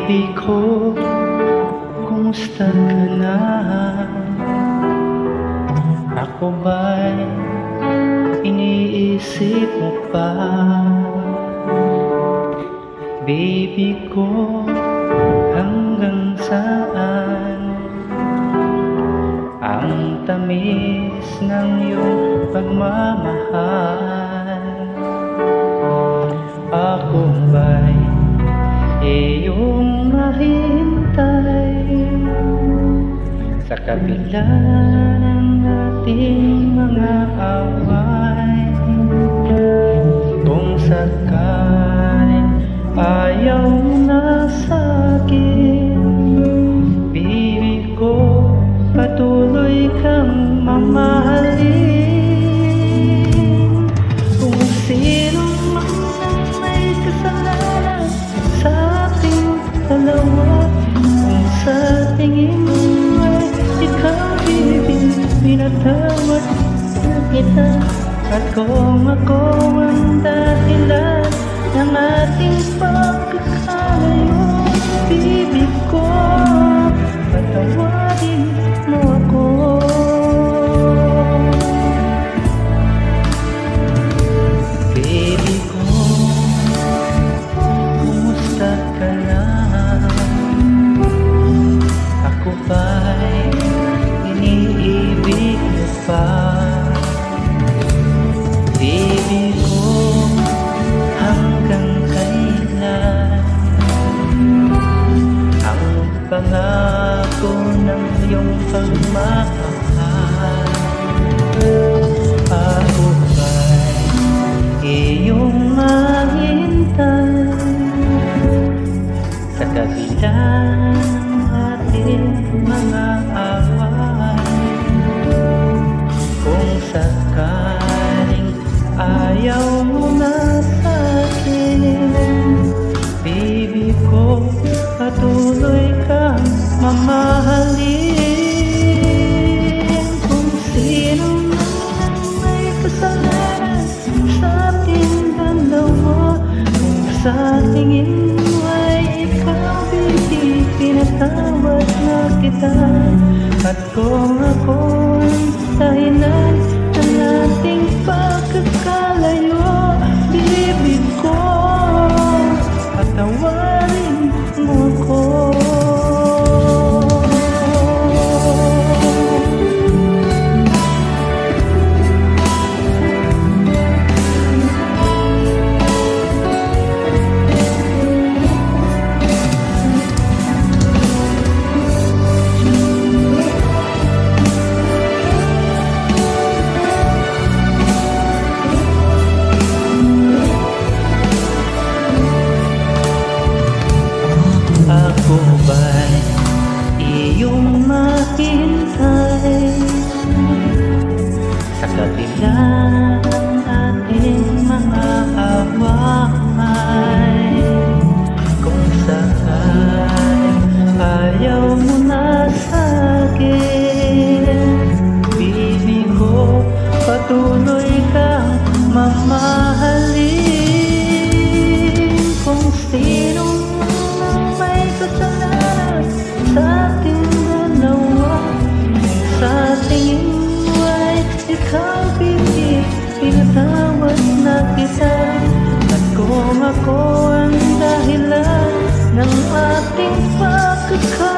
Baby ko, kumusta ka na? Ako ba'y iniisip mo pa? Baby ko, hanggang saan ang tamis ng iyong pagmamahal? Ako ba'y iyong mahintay sa kabila ng ating mga away? Kung sakaling ayaw na sa'kin, baby ko, patuloy kang mamahalin. Kung sino man ang may kasalanan sa ating dalawa, kung sa tingin mo ay ikaw, baby, pinatawad na kita. At kung ako ang dahilan ng ating pagkakalayo, baby ko, patawarin mo ako. Baby ko, kumusta ka na? Ako ba'y iniibig mo pa? Baby ko, hanggang kailan ang pangako ng iyong pagmamahal? Ako ba'y iyong mahintay sa kabila ng ating mga away? Kung sakaling ayaw mo na sa'kin, baby ko, patuloy kang mamahalin. Kung sino man ang may kasalanan sa ating dalawa, kung sa tingin mo ay ikaw, baby, pinatawad na kita. At kung ako ang dahilan ng ating pagkakalayo, baby ko, patawarin mo ako. Ako ba'y iyong mahintay sa kabila ng ating mga away? Kung sakaling ayaw mo na sa'kin, baby ko, patuloy kang mamahalin. Kung sino kasalanan sa ating dalawa, sa tingin mo ay ikaw, baby, pinatawad na kita. At kung ako ang dahilan ng ating pagkakalayo,